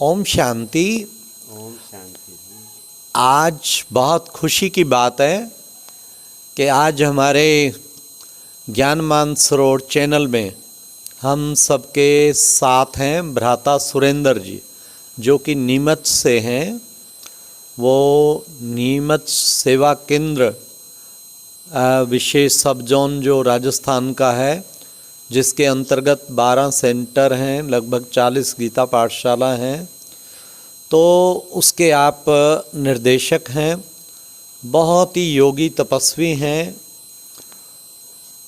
ओम शांति। ओम शांति। आज बहुत खुशी की बात है कि आज हमारे ज्ञान मानसरोवर चैनल में हम सबके साथ हैं भ्राता सुरेंद्र जी, जो कि नीमच से हैं। वो नीमच सेवा केंद्र विशेष सब जोन जो राजस्थान का है, जिसके अंतर्गत 12 सेंटर हैं, लगभग 40 गीता पाठशाला हैं, तो उसके आप निर्देशक हैं। बहुत ही योगी तपस्वी हैं।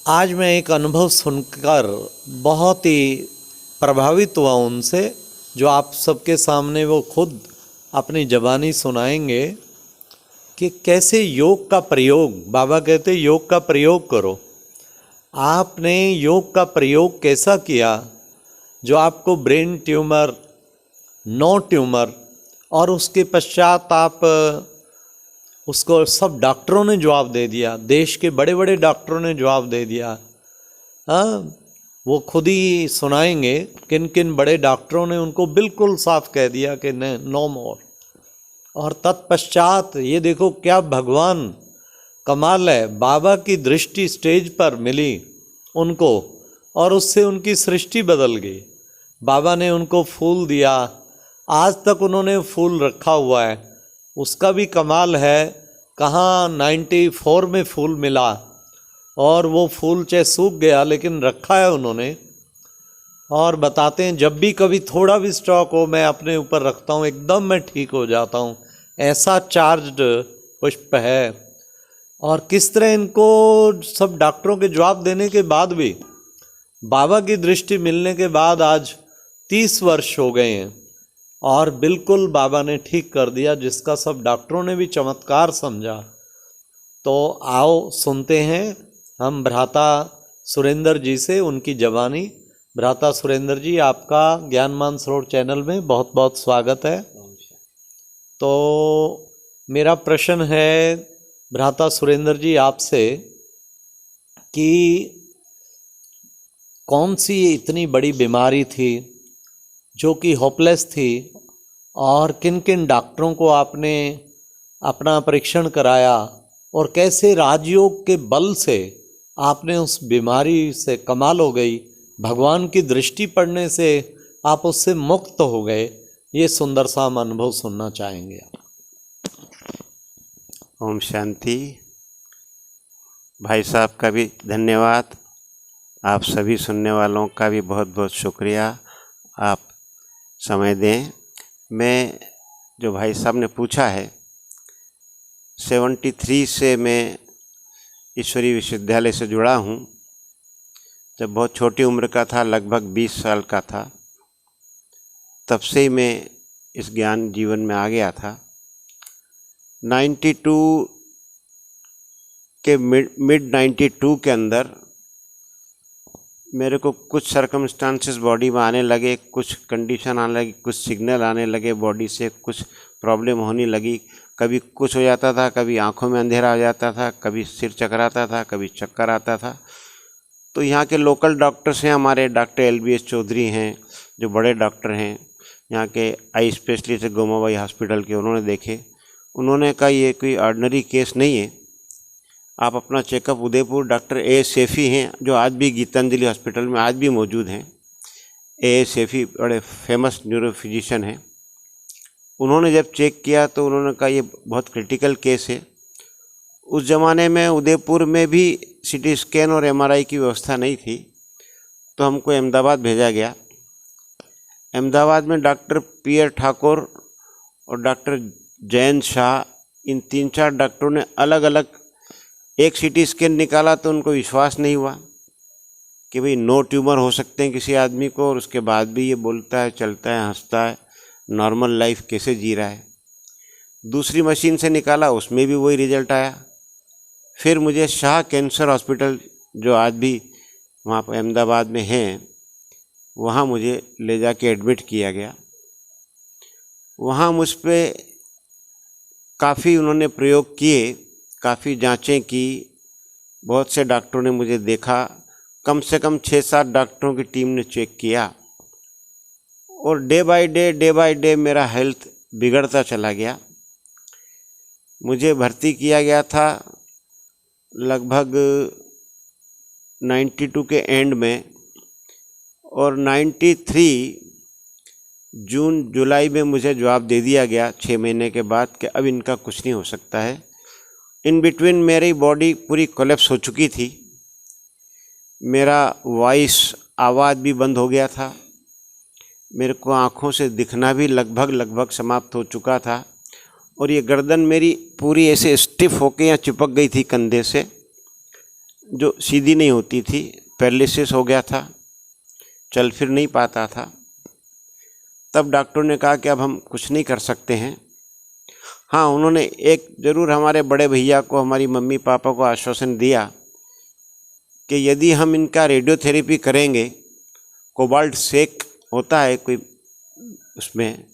आज मैं एक अनुभव सुनकर बहुत ही प्रभावित हुआ उनसे, जो आप सबके सामने वो खुद अपनी ज़बानी सुनाएंगे कि कैसे योग का प्रयोग, बाबा कहते योग का प्रयोग करो। आपने योग का प्रयोग कैसा किया जो आपको ब्रेन ट्यूमर, नो ट्यूमर, और उसके पश्चात आप उसको सब डॉक्टरों ने जवाब दे दिया, देश के बड़े बड़े डॉक्टरों ने जवाब दे दिया। हाँ, वो खुद ही सुनाएंगे किन किन बड़े डॉक्टरों ने उनको बिल्कुल साफ कह दिया कि नो मोर। और तत्पश्चात ये देखो क्या भगवान कमाल है, बाबा की दृष्टि स्टेज पर मिली उनको और उससे उनकी सृष्टि बदल गई। बाबा ने उनको फूल दिया, आज तक उन्होंने फूल रखा हुआ है। उसका भी कमाल है, कहाँ 94 में फूल मिला और वो फूल चाहे सूख गया लेकिन रखा है उन्होंने। और बताते हैं जब भी कभी थोड़ा भी स्टॉक हो मैं अपने ऊपर रखता हूँ, एकदम मैं ठीक हो जाता हूँ, ऐसा चार्ज्ड पुष्प है। और किस तरह इनको सब डॉक्टरों के जवाब देने के बाद भी, बाबा की दृष्टि मिलने के बाद आज 30 वर्ष हो गए हैं और बिल्कुल बाबा ने ठीक कर दिया, जिसका सब डॉक्टरों ने भी चमत्कार समझा। तो आओ सुनते हैं हम भ्राता सुरेंद्र जी से उनकी जवानी। भ्राता सुरेंद्र जी, आपका ज्ञान मानसरोवर चैनल में बहुत बहुत स्वागत है। तो मेरा प्रश्न है भ्राता सुरेंद्र जी आपसे कि कौन सी इतनी बड़ी बीमारी थी जो कि होपलेस थी, और किन किन डॉक्टरों को आपने अपना परीक्षण कराया, और कैसे राजयोग के बल से आपने उस बीमारी से कमाल हो गई, भगवान की दृष्टि पड़ने से आप उससे मुक्त हो गए। ये सुंदर सा हम अनुभव सुनना चाहेंगे। ओम शांति। भाई साहब का भी धन्यवाद, आप सभी सुनने वालों का भी बहुत बहुत शुक्रिया, आप समय दें। मैं जो भाई साहब ने पूछा है, 73 से मैं ईश्वरीय विश्वविद्यालय से जुड़ा हूँ। जब बहुत छोटी उम्र का था, लगभग 20 साल का था, तब से ही मैं इस ज्ञान जीवन में आ गया था। 92 के मिड 92 के अंदर मेरे को कुछ सर्कमस्टांसेस बॉडी में आने लगे, कुछ कंडीशन आने लगी, कुछ सिग्नल आने लगे बॉडी से, कुछ प्रॉब्लम होने लगी। कभी कुछ हो जाता था, कभी आंखों में अंधेरा हो जाता था, कभी सिर चकराता था, कभी चक्कर आता था। तो यहाँ के लोकल डॉक्टर्स हैं हमारे, डॉक्टर LBS चौधरी हैं, जो बड़े डॉक्टर हैं यहाँ के आई स्पेशलिस्ट गोमाबाई हॉस्पिटल के, उन्होंने देखे। उन्होंने कहा ये कोई ऑर्डिनरी केस नहीं है, आप अपना checkup Udaipur doctor A Saifee हैं, जो आज भी गीतांजलि हॉस्पिटल में आज भी मौजूद हैं। A सेफ़ी बड़े फेमस न्यूरो फिजिशियन हैं। उन्होंने जब चेक किया तो उन्होंने कहा ये बहुत क्रिटिकल केस है। उस ज़माने में उदयपुर में भी CT स्कैन और MRI की व्यवस्था नहीं थी, तो हमको अहमदाबाद भेजा गया। अहमदाबाद में डॉक्टर PR ठाकुर और डॉक्टर जयंत शाह, इन 3-4 डॉक्टरों ने अलग अलग एक CT स्कैन निकाला, तो उनको विश्वास नहीं हुआ कि भाई नो ट्यूमर हो सकते हैं किसी आदमी को, और उसके बाद भी ये बोलता है, चलता है, हंसता है, नॉर्मल लाइफ कैसे जी रहा है। दूसरी मशीन से निकाला, उसमें भी वही रिजल्ट आया। फिर मुझे शाह कैंसर हॉस्पिटल, जो आज भी वहाँ पर अहमदाबाद में हैं, वहाँ मुझे ले जाके एडमिट किया गया। वहाँ मुझ पर काफ़ी उन्होंने प्रयोग किए, काफ़ी जांचें की, बहुत से डॉक्टरों ने मुझे देखा, कम से कम 6-7 डॉक्टरों की टीम ने चेक किया। और डे बाय डे मेरा हेल्थ बिगड़ता चला गया। मुझे भर्ती किया गया था लगभग 92 के एंड में, और 93 जून जुलाई में मुझे जवाब दे दिया गया 6 महीने के बाद कि अब इनका कुछ नहीं हो सकता है। इन बिटवीन मेरी बॉडी पूरी कोलैप्स हो चुकी थी, मेरा वॉइस आवाज़ भी बंद हो गया था, मेरे को आँखों से दिखना भी लगभग समाप्त हो चुका था, और ये गर्दन मेरी पूरी ऐसे स्टिफ होके यहाँ चिपक गई थी कंधे से, जो सीधी नहीं होती थी। पैरालिसिस हो गया था, चल फिर नहीं पाता था। तब डॉक्टर ने कहा कि अब हम कुछ नहीं कर सकते हैं। हाँ, उन्होंने एक ज़रूर हमारे बड़े भैया को, हमारी मम्मी पापा को आश्वासन दिया कि यदि हम इनका रेडियोथेरेपी करेंगे, कोबाल्ट सेक होता है कोई उसमें,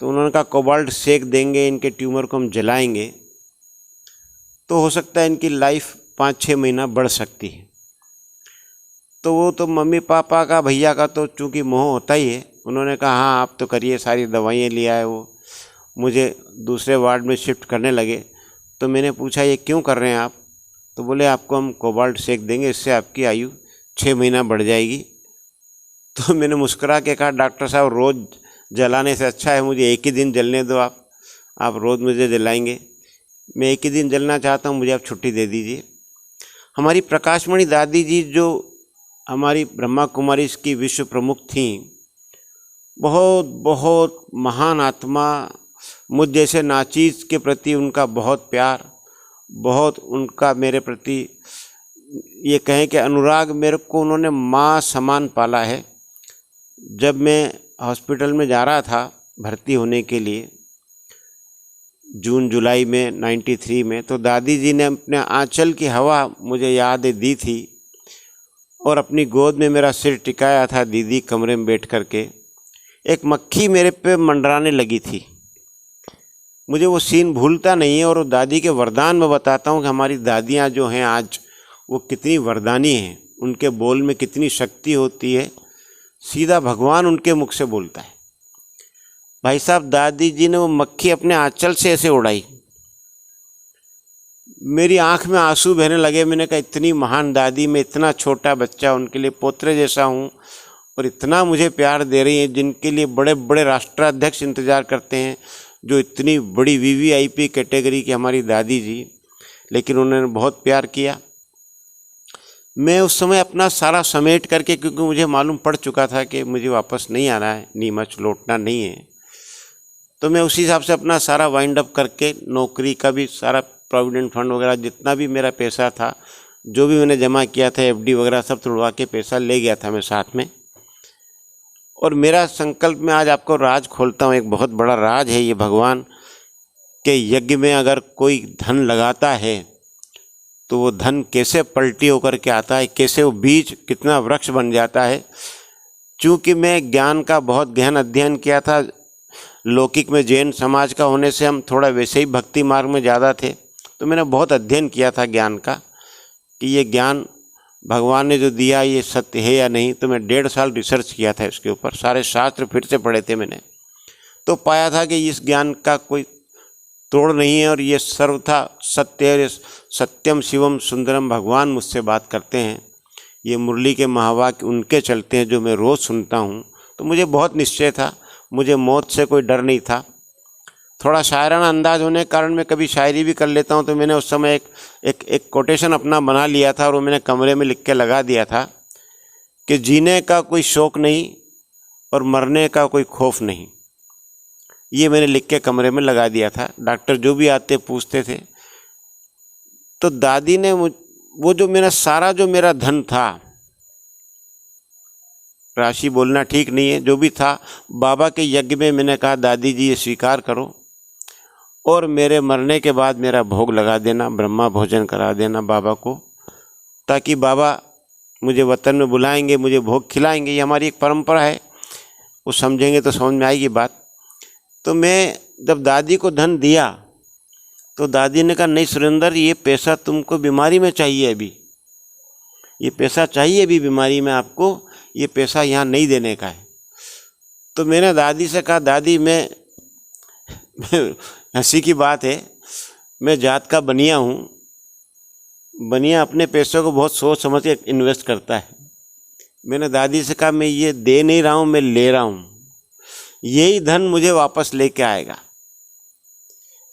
तो उन्होंने कहा कोबाल्ट सेक देंगे, इनके ट्यूमर को हम जलाएंगे तो हो सकता है इनकी लाइफ 5-6 महीना बढ़ सकती है। तो वो तो मम्मी पापा का, भैया का तो चूँकि मोह होता ही है, उन्होंने कहा हाँ आप तो करिए, सारी दवाइयाँ लिया है। वो मुझे दूसरे वार्ड में शिफ्ट करने लगे। तो मैंने पूछा ये क्यों कर रहे हैं आप? तो बोले आपको हम कोबाल्ट सेक देंगे, इससे आपकी आयु 6 महीना बढ़ जाएगी। तो मैंने मुस्कुरा के कहा डॉक्टर साहब रोज़ जलाने से अच्छा है मुझे एक ही दिन जलने दो, आप रोज़ मुझे जलाएंगे, मैं एक ही दिन जलना चाहता हूँ, मुझे आप छुट्टी दे दीजिए। हमारी प्रकाशमणि दादी जी जो हमारी ब्रह्मा कुमारी की विश्व प्रमुख थी, बहुत महान आत्मा, मुझ जैसे नाचीज़ के प्रति उनका बहुत प्यार, बहुत उनका मेरे प्रति ये कहें कि अनुराग, मेरे को उन्होंने माँ समान पाला है। जब मैं हॉस्पिटल में जा रहा था भर्ती होने के लिए जून जुलाई में 93 में, तो दादी जी ने अपने आंचल की हवा मुझे याद दी थी और अपनी गोद में मेरा सिर टिकाया था दीदी कमरे में बैठ कर के। एक मक्खी मेरे पे मंडराने लगी थी, मुझे वो सीन भूलता नहीं है। और दादी के वरदान में बताता हूँ कि हमारी दादियाँ जो हैं आज, वो कितनी वरदानी हैं, उनके बोल में कितनी शक्ति होती है, सीधा भगवान उनके मुख से बोलता है। भाई साहब, दादी जी ने वो मक्खी अपने आंचल से ऐसे उड़ाई, मेरी आंख में आंसू बहने लगे। मैंने कहा इतनी महान दादी, मैं इतना छोटा बच्चा उनके लिए पोतरे जैसा हूँ और इतना मुझे प्यार दे रही हैं, जिनके लिए बड़े बड़े राष्ट्राध्यक्ष इंतज़ार करते हैं, जो इतनी बड़ी वीवीआईपी कैटेगरी की हमारी दादी जी, लेकिन उन्होंने बहुत प्यार किया। मैं उस समय अपना सारा समेट करके, क्योंकि मुझे मालूम पड़ चुका था कि मुझे वापस नहीं आना है, नीमच लौटना नहीं है, तो मैं उसी हिसाब से अपना सारा वाइंड अप करके नौकरी का भी सारा प्रोविडेंट फंड वगैरह जितना भी मेरा पैसा था, जो भी मैंने जमा किया था, एफडी वगैरह सब तोड़वा के पैसा ले गया था मैं साथ में। और मेरा संकल्प, मैं आज आपको राज खोलता हूँ, एक बहुत बड़ा राज है ये भगवान के यज्ञ में अगर कोई धन लगाता है तो वो धन कैसे पलटी होकर के आता है, कैसे वो बीज कितना वृक्ष बन जाता है। चूँकि मैं ज्ञान का बहुत गहन अध्ययन किया था, लौकिक में जैन समाज का होने से हम थोड़ा वैसे ही भक्ति मार्ग में ज़्यादा थे, तो मैंने बहुत अध्ययन किया था ज्ञान का कि ये ज्ञान भगवान ने जो दिया ये सत्य है या नहीं। तो मैं 1.5 साल रिसर्च किया था इसके ऊपर, सारे शास्त्र फिर से पढ़े थे मैंने, तो पाया था कि इस ज्ञान का कोई तोड़ नहीं है और ये सर्वथा सत्य है। सत्यम शिवम सुंदरम भगवान मुझसे बात करते हैं, ये मुरली के महावाक्य उनके चलते हैं जो मैं रोज़ सुनता हूँ। तो मुझे बहुत निश्चय था, मुझे मौत से कोई डर नहीं था। थोड़ा शायराना अंदाज होने के कारण मैं कभी शायरी भी कर लेता हूँ, तो मैंने उस समय एक कोटेशन अपना बना लिया था और वो मैंने कमरे में लिख के लगा दिया था कि जीने का कोई शौक़ नहीं और मरने का कोई खौफ नहीं। ये मैंने लिख के कमरे में लगा दिया था। डॉक्टर जो भी आते पूछते थे, तो दादी ने वो जो मेरा सारा जो मेरा धन था, राशि बोलना ठीक नहीं है, जो भी था, बाबा के यज्ञ में मैंने कहा दादी जी ये स्वीकार करो और मेरे मरने के बाद मेरा भोग लगा देना, ब्रह्मा भोजन करा देना बाबा को, ताकि बाबा मुझे वतन में बुलाएंगे, मुझे भोग खिलाएंगे। ये हमारी एक परंपरा है, वो समझेंगे तो समझ में आएगी बात। तो मैं जब दादी को धन दिया तो दादी ने कहा नहीं सुरेंद्र, ये पैसा तुमको बीमारी में चाहिए, अभी ये पैसा चाहिए अभी बीमारी में आपको, ये पैसा यहाँ नहीं देने का है। तो मैंने दादी से कहा, दादी मैं हंसी की बात है, मैं जात का बनिया हूँ। बनिया अपने पैसों को बहुत सोच समझ के इन्वेस्ट करता है। मैंने दादी से कहा, मैं ये दे नहीं रहा हूँ, मैं ले रहा हूँ, यही धन मुझे वापस लेके आएगा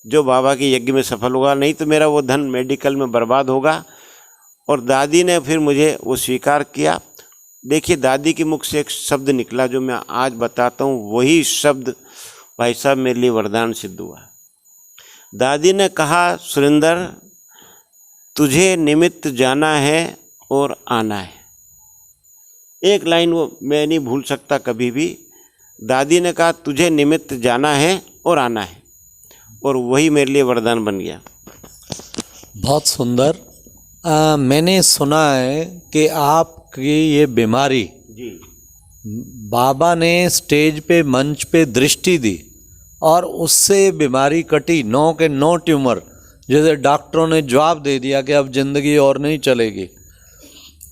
जो बाबा के यज्ञ में सफल होगा, नहीं तो मेरा वो धन मेडिकल में बर्बाद होगा। और दादी ने फिर मुझे वो स्वीकार किया। देखिए, दादी के मुख से एक शब्द निकला जो मैं आज बताता हूँ, वही शब्द भाई साहब मेरे लिए वरदान सिद्ध हुआ। दादी ने कहा, सुरेंद्र तुझे निमित्त जाना है और आना है। एक लाइन वो मैं नहीं भूल सकता कभी भी। दादी ने कहा, तुझे निमित्त जाना है और आना है, और वही मेरे लिए वरदान बन गया। बहुत सुंदर। मैंने सुना है कि आपकी ये बीमारी जी, बाबा ने स्टेज पे मंच पे दृष्टि दी और उससे बीमारी कटी। 9 के 9 ट्यूमर, जैसे डॉक्टरों ने जवाब दे दिया कि अब जिंदगी और नहीं चलेगी।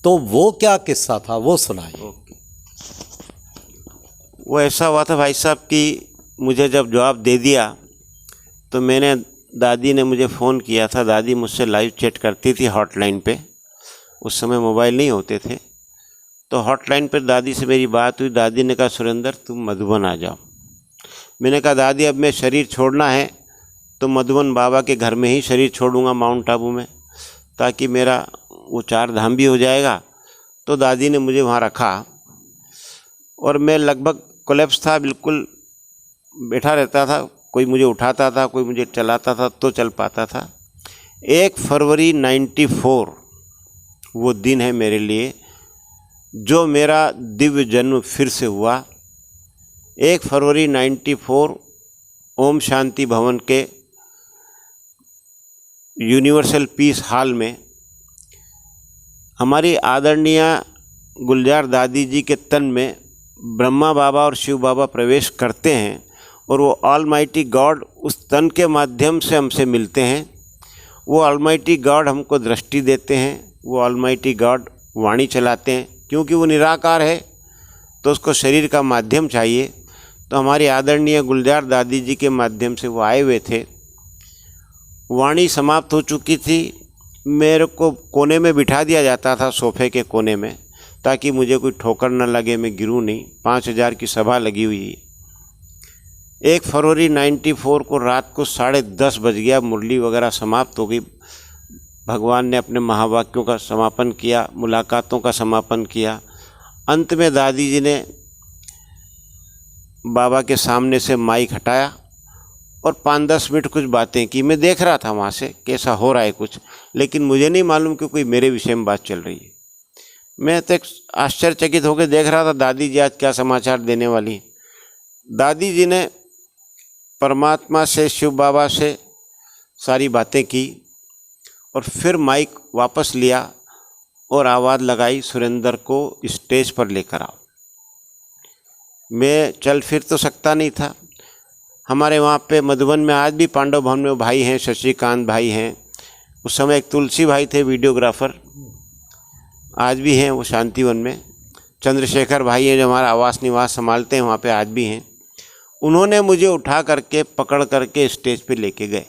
तो वो क्या किस्सा था, वो सुनाइए। वो ऐसा हुआ था भाई साहब कि मुझे जब जवाब दे दिया तो मैंने, दादी ने मुझे फ़ोन किया था। दादी मुझसे लाइव चैट करती थी हॉटलाइन पे, उस समय मोबाइल नहीं होते थे। तो हॉटलाइन पर दादी से मेरी बात हुई। दादी ने कहा, सुरेंद्र तुम मधुबन आ जाओ। मैंने कहा, दादी अब मैं शरीर छोड़ना है तो मधुबन बाबा के घर में ही शरीर छोड़ूंगा, माउंट आबू में, ताकि मेरा वो 4 धाम भी हो जाएगा। तो दादी ने मुझे वहाँ रखा और मैं लगभग कोलैप्स था, बिल्कुल बैठा रहता था। कोई मुझे उठाता था, कोई मुझे चलाता था तो चल पाता था। 1 फरवरी 94 वो दिन है मेरे लिए जो मेरा दिव्य जन्म फिर से हुआ। 1 फरवरी 94 ओम शांति भवन के यूनिवर्सल पीस हॉल में हमारी आदरणीय गुलजार दादी जी के तन में ब्रह्मा बाबा और शिव बाबा प्रवेश करते हैं और वो ऑलमाइटी गॉड उस तन के माध्यम से हमसे मिलते हैं। वो ऑलमाइटी गॉड हमको दृष्टि देते हैं, वो ऑलमाइटी गॉड वाणी चलाते हैं। क्योंकि वो निराकार है तो उसको शरीर का माध्यम चाहिए। तो हमारी आदरणीय गुलजार दादी जी के माध्यम से वो आए हुए थे। वाणी समाप्त हो चुकी थी। मेरे को कोने में बिठा दिया जाता था, सोफे के कोने में, ताकि मुझे कोई ठोकर न लगे, मैं गिरूं नहीं। 5000 की सभा लगी हुई। 1 फरवरी 94 को रात को 10:30 बज गया। मुरली वगैरह समाप्त हो गई। भगवान ने अपने महावाक्यों का समापन किया, मुलाकातों का समापन किया। अंत में दादी जी ने बाबा के सामने से माइक हटाया और 5-10 मिनट कुछ बातें की। मैं देख रहा था वहाँ से कैसा हो रहा है कुछ, लेकिन मुझे नहीं मालूम कि कोई मेरे विषय में बात चल रही है। मैं तो आश्चर्यचकित होकर देख रहा था दादी जी आज क्या समाचार देने वाली। दादी जी ने परमात्मा से, शिव बाबा से सारी बातें की और फिर माइक वापस लिया और आवाज़ लगाई, सुरेंद्र को स्टेज पर लेकर आओ। मैं चल फिर तो सकता नहीं था। हमारे वहाँ पे मधुबन में आज भी पांडव भवन में भाई हैं, शशिकांत भाई हैं। उस समय एक तुलसी भाई थे वीडियोग्राफर, आज भी हैं वो शांतिवन में। चंद्रशेखर भाई हैं जो हमारा आवास निवास संभालते हैं, वहाँ पे आज भी हैं। उन्होंने मुझे उठा करके पकड़ करके स्टेज पे लेके गए।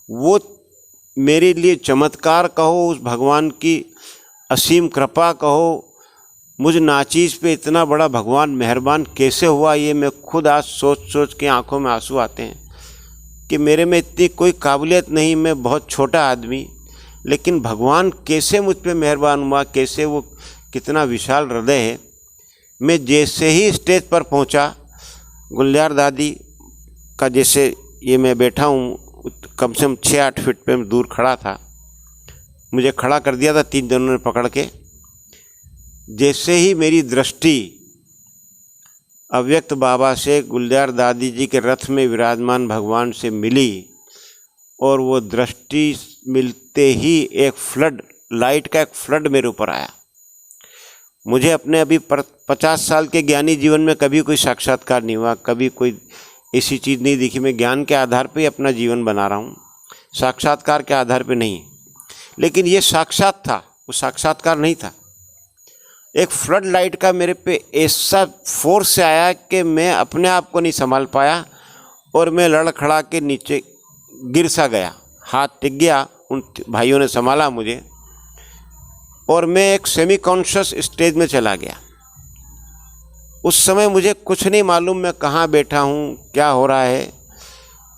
वो मेरे लिए चमत्कार कहो, उस भगवान की असीम कृपा कहो, मुझ नाचीज़ पे इतना बड़ा भगवान मेहरबान कैसे हुआ, ये मैं खुद आज सोच सोच के आंखों में आंसू आते हैं कि मेरे में इतनी कोई काबिलियत नहीं, मैं बहुत छोटा आदमी, लेकिन भगवान कैसे मुझ पे मेहरबान हुआ, कैसे वो कितना विशाल हृदय है। मैं जैसे ही स्टेज पर पहुंचा, गुलजार दादी का जैसे ये मैं बैठा हूँ, कम से कम 6-8 फीट पे मैं दूर खड़ा था। मुझे खड़ा कर दिया था 3 जनों ने पकड़ के। जैसे ही मेरी दृष्टि अव्यक्त बाबा से, गुलजार दादी जी के रथ में विराजमान भगवान से मिली और वो दृष्टि मिलते ही एक फ्लड, लाइट का एक फ्लड मेरे ऊपर आया। मुझे अपने अभी 50 साल के ज्ञानी जीवन में कभी कोई साक्षात्कार नहीं हुआ, कभी कोई ऐसी चीज़ नहीं दिखी। मैं ज्ञान के आधार पे ही अपना जीवन बना रहा हूँ, साक्षात्कार के आधार पे नहीं। लेकिन ये साक्षात था, वो साक्षात्कार नहीं था। एक फ्लड लाइट का मेरे पे ऐसा फोर्स से आया कि मैं अपने आप को नहीं संभाल पाया और मैं लड़खड़ा के नीचे गिर सा गया। हाथ टिक गया, उन भाइयों ने संभाला मुझे और मैं एक सेमी कॉन्शियस स्टेज में चला गया। उस समय मुझे कुछ नहीं मालूम मैं कहाँ बैठा हूँ, क्या हो रहा है।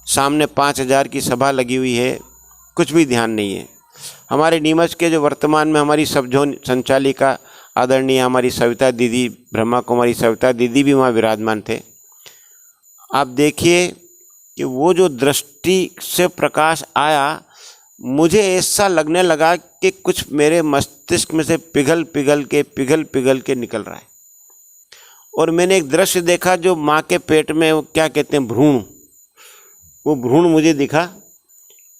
सामने 5000 की सभा लगी हुई है, कुछ भी ध्यान नहीं है। हमारे नीमच के जो वर्तमान में हमारी सब जोन संचालिका आदरणीय हमारी सविता दीदी, ब्रह्मा कुमारी सविता दीदी भी वहाँ विराजमान थे। आप देखिए कि वो जो दृष्टि से प्रकाश आया, मुझे ऐसा लगने लगा कि कुछ मेरे मस्तिष्क में से पिघल पिघल के निकल रहा है। और मैंने एक दृश्य देखा जो माँ के पेट में क्या कहते हैं भ्रूण, वो भ्रूण मुझे दिखा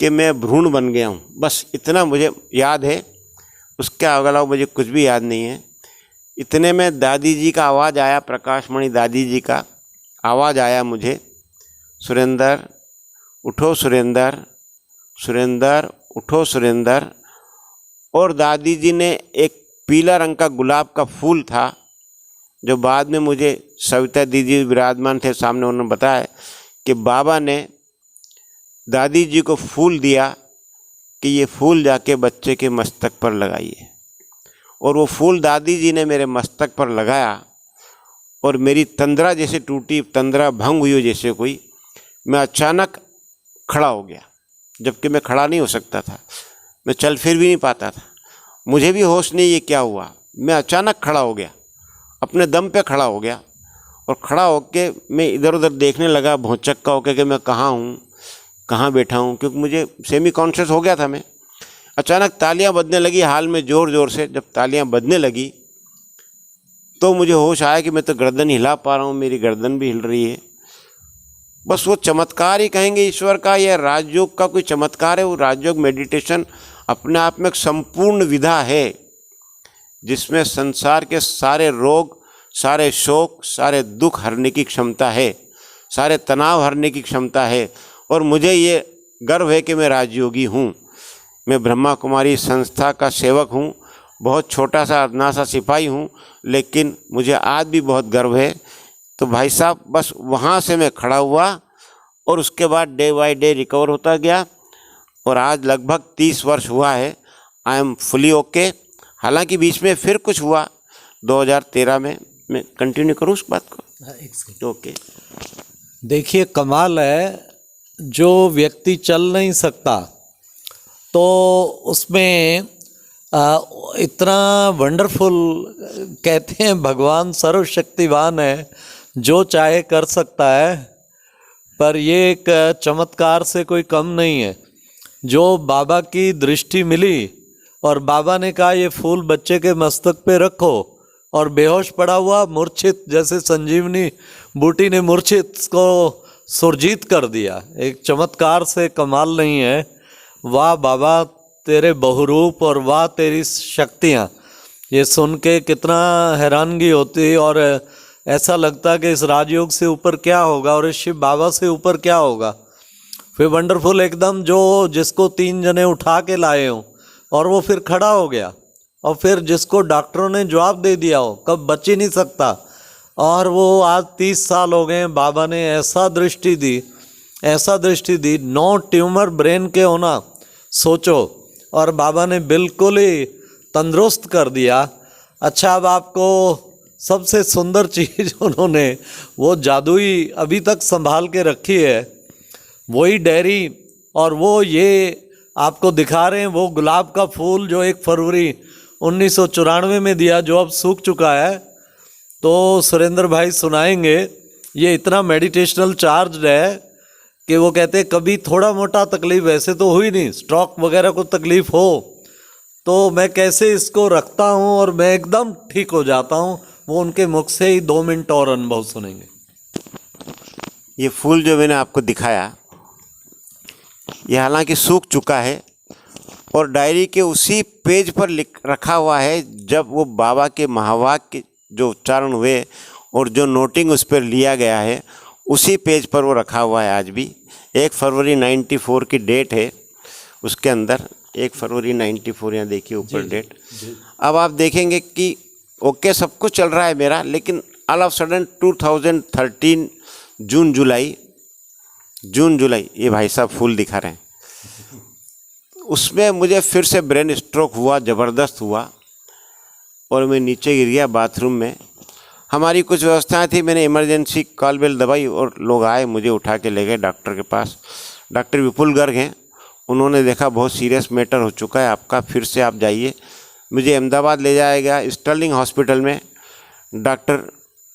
कि मैं भ्रूण बन गया हूँ। बस इतना मुझे याद है, उसके अलावा मुझे कुछ भी याद नहीं है। इतने में दादी जी का आवाज़ आया, प्रकाशमणि दादी जी का आवाज़ आया मुझे, सुरेंद्र उठो सुरेंद्र, सुरेंद्र उठो सुरेंद्र। और दादी जी ने एक पीला रंग का गुलाब का फूल था जो बाद में मुझे सविता दीदी विराजमान थे सामने, उन्होंने बताया कि बाबा ने दादी जी को फूल दिया कि ये फूल जाके बच्चे के मस्तक पर लगाइए। और वो फूल दादी जी ने मेरे मस्तक पर लगाया और मेरी तंद्रा जैसे टूटी, तंद्रा भंग हुई हो जैसे कोई। मैं अचानक खड़ा हो गया, जबकि मैं खड़ा नहीं हो सकता था, मैं चल फिर भी नहीं पाता था। मुझे भी होश नहीं ये क्या हुआ। मैं अचानक खड़ा हो गया, अपने दम पे खड़ा हो गया। और खड़ा होके मैं इधर उधर देखने लगा भौचक्का होकर कि मैं कहाँ हूँ, कहाँ बैठा हूँ, क्योंकि मुझे सेमी कॉन्शियस हो गया था मैं। अचानक तालियां बजने लगी हाल में ज़ोर ज़ोर से। जब तालियां बजने लगी तो मुझे होश आया कि मैं तो गर्दन हिला पा रहा हूँ, मेरी गर्दन भी हिल रही है। बस वो चमत्कार ही कहेंगे ईश्वर का, या राजयोग का कोई चमत्कार है। वो राजयोग मेडिटेशन अपने आप में एक संपूर्ण विधा है जिसमें संसार के सारे रोग, सारे शोक, सारे दुख हरने की क्षमता है, सारे तनाव हरने की क्षमता है। और मुझे ये गर्व है कि मैं राजयोगी हूँ। मैं ब्रह्मा कुमारी संस्था का सेवक हूँ, बहुत छोटा सा अदना सा सिपाही हूँ, लेकिन मुझे आज भी बहुत गर्व है। तो भाई साहब बस वहाँ से मैं खड़ा हुआ और उसके बाद डे बाय डे रिकवर होता गया और आज लगभग 30 वर्ष हुआ है। I am fully okay. हालांकि बीच में फिर कुछ हुआ 2013 में। मैं कंटिन्यू करूँ उस बात को? ओके। देखिए कमाल है, जो व्यक्ति चल नहीं सकता तो उसमें इतना वंडरफुल, कहते हैं भगवान सर्वशक्तिवान है, जो चाहे कर सकता है। पर ये एक चमत्कार से कोई कम नहीं है। जो बाबा की दृष्टि मिली और बाबा ने कहा ये फूल बच्चे के मस्तक पे रखो, और बेहोश पड़ा हुआ मूर्छित, जैसे संजीवनी बूटी ने मूर्छित को सुरजीत कर दिया। एक चमत्कार से कमाल नहीं है। वाह बाबा तेरे बहुरूप और वाह तेरी शक्तियाँ। ये सुन के कितना हैरानगी होती और ऐसा लगता कि इस राजयोग से ऊपर क्या होगा और इस शिव बाबा से ऊपर क्या होगा। फिर वंडरफुल एकदम, जो जिसको 3 जने उठा के लाए हों और वो फिर खड़ा हो गया, और फिर जिसको डॉक्टरों ने जवाब दे दिया हो कब बच ही नहीं सकता, और वो आज 30 साल हो गए। बाबा ने ऐसा दृष्टि दी, ऐसा दृष्टि दी, 9 ट्यूमर ब्रेन के होना सोचो, और बाबा ने बिल्कुल ही तंदुरुस्त कर दिया। अच्छा, अब आपको सबसे सुंदर चीज़ उन्होंने वो जादुई अभी तक संभाल के रखी है, वही डायरी, और वो ये आपको दिखा रहे हैं वो गुलाब का फूल जो 1 फरवरी 1994 में दिया, जो अब सूख चुका है। तो सुरेंद्र भाई सुनाएंगे। ये इतना मेडिटेशनल चार्ज है कि वो कहते हैं कभी थोड़ा मोटा तकलीफ, वैसे तो हुई नहीं, स्ट्रोक वगैरह को तकलीफ हो तो मैं कैसे इसको रखता हूँ और मैं एकदम ठीक हो जाता हूँ। वो उनके मुख से ही 2 मिनट और अनुभव सुनेंगे। ये फूल जो मैंने आपको दिखाया, ये हालांकि सूख चुका है और डायरी के उसी पेज पर लिख रखा हुआ है जब वो बाबा के महावाक्य जो उच्चारण हुए और जो नोटिंग उस पर लिया गया है, उसी पेज पर वो रखा हुआ है आज भी। 1 फरवरी 94 की डेट है उसके अंदर, 1 फरवरी 94, यहाँ देखिए ऊपर डेट। अब आप देखेंगे कि ओके सब कुछ चल रहा है मेरा, लेकिन ऑल ऑफ सडन 2013 जून जुलाई ये भाई साहब फूल दिखा रहे हैं, उसमें मुझे फिर से ब्रेन स्ट्रोक हुआ, ज़बरदस्त हुआ और मैं नीचे गिर गया बाथरूम में। हमारी कुछ व्यवस्थाएं थी, मैंने इमरजेंसी कॉल बेल दबाई और लोग आए, मुझे उठा के ले गए डॉक्टर के पास। डॉक्टर विपुल गर्ग हैं, उन्होंने देखा बहुत सीरियस मैटर हो चुका है आपका, फिर से आप जाइए। मुझे अहमदाबाद ले जाया गया, स्टर्लिंग हॉस्पिटल में डॉक्टर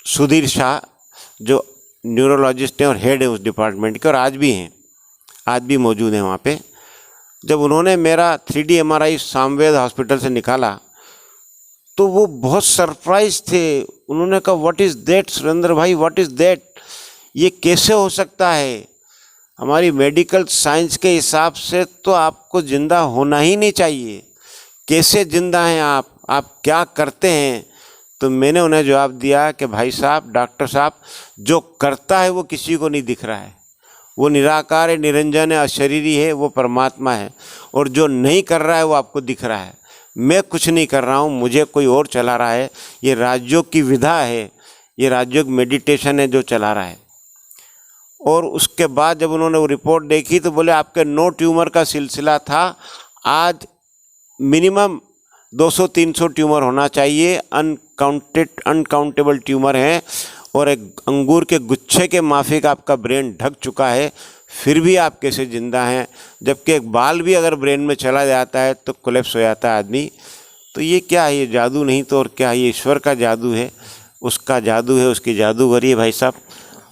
सुधीर शाह जो न्यूरोलॉजिस्ट हैं और हेड है उस डिपार्टमेंट के, और आज भी मौजूद हैं वहाँ पे। जब उन्होंने मेरा 3D MRI सामवेद हॉस्पिटल से निकाला तो वो बहुत सरप्राइज थे। उन्होंने कहा व्हाट इज़ दैट सुरेंद्र भाई, व्हाट इज़ दैट, ये कैसे हो सकता है? हमारी मेडिकल साइंस के हिसाब से तो आपको ज़िंदा होना ही नहीं चाहिए, कैसे ज़िंदा हैं आप क्या करते हैं? तो मैंने उन्हें जवाब दिया कि भाई साहब, डॉक्टर साहब, जो करता है वो किसी को नहीं दिख रहा है, वो निराकार है, निरंजन है, अशरीरी है, वो परमात्मा है, और जो नहीं कर रहा है वो आपको दिख रहा है। मैं कुछ नहीं कर रहा हूँ, मुझे कोई और चला रहा है, ये राजयोग की विधा है, ये राजयोग मेडिटेशन है जो चला रहा है। और उसके बाद जब उन्होंने वो रिपोर्ट देखी तो बोले आपके 9 ट्यूमर का सिलसिला था, आज मिनिमम 200-300 ट्यूमर होना चाहिए, अनकाउंटेबल ट्यूमर हैं, और एक अंगूर के गुच्छे के माफिक आपका ब्रेन ढक चुका है, फिर भी आप कैसे ज़िंदा हैं? जबकि एक बाल भी अगर ब्रेन में चला जाता है तो कोलैप्स हो जाता है आदमी। तो ये क्या है? ये जादू नहीं तो और क्या है? ये ईश्वर का जादू है, उसका जादू है, उसकी जादूगरी है भाई साहब।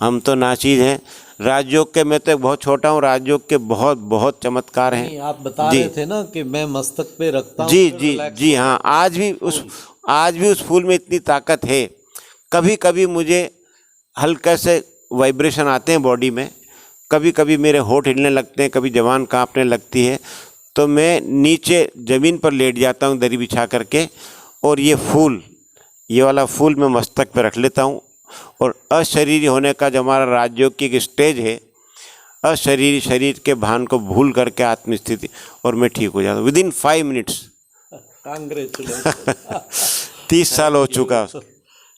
हम तो नाचीज़ हैं। राजयोग के, मैं तो बहुत छोटा हूँ, राजयोग के बहुत बहुत चमत्कार हैं। नहीं, आप बता रहे थे ना कि मैं मस्तक पे रखता हूँ। जी हाँ, आज भी उस फूल में इतनी ताकत है। कभी कभी मुझे हल्के से वाइब्रेशन आते हैं बॉडी में, कभी कभी मेरे होंठ हिलने लगते हैं, कभी जबान कांपने लगती है, तो मैं नीचे ज़मीन पर लेट जाता हूँ दरी बिछा करके, और ये वाला फूल मैं मस्तक पे रख लेता हूँ। और अशरीरी होने का जो हमारा राजयोग की एक स्टेज है, अशरीरी शरीर के भान को भूल करके आत्मस्थिति, और मैं ठीक हो जाता हूँ विदिन 5 मिनट्स। कांग्रेचुलेशन। 30 साल हो चुका।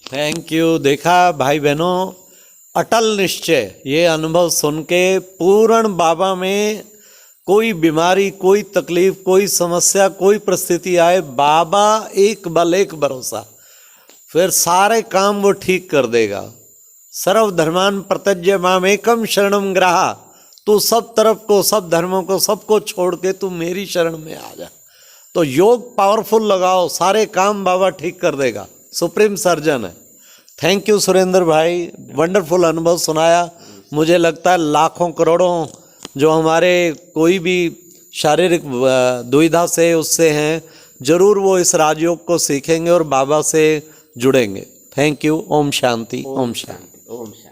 Thank you. देखा भाई बहनों, अटल निश्चय, ये अनुभव सुन के पूर्ण बाबा में कोई बीमारी, कोई तकलीफ, कोई समस्या, कोई परिस्थिति आए, बाबा एक बल एक भरोसा, फिर सारे काम वो ठीक कर देगा। सर्वधर्मान प्रत्यज्य मामेकम शरणम ग्रहा, तू सब तरफ को, सब धर्मों को, सबको छोड़ के तू मेरी शरण में आ जा। तो योग पावरफुल लगाओ, सारे काम बाबा ठीक कर देगा, सुप्रीम सर्जन है। थैंक यू सुरेंद्र भाई, वंडरफुल अनुभव सुनाया। मुझे लगता है लाखों करोड़ों जो हमारे कोई भी शारीरिक दुविधा से उससे हैं, जरूर वो इस राजयोग को सीखेंगे और बाबा से जुड़ेंगे। Thank you. ओम शांति, ओम शांति, ओम शांति।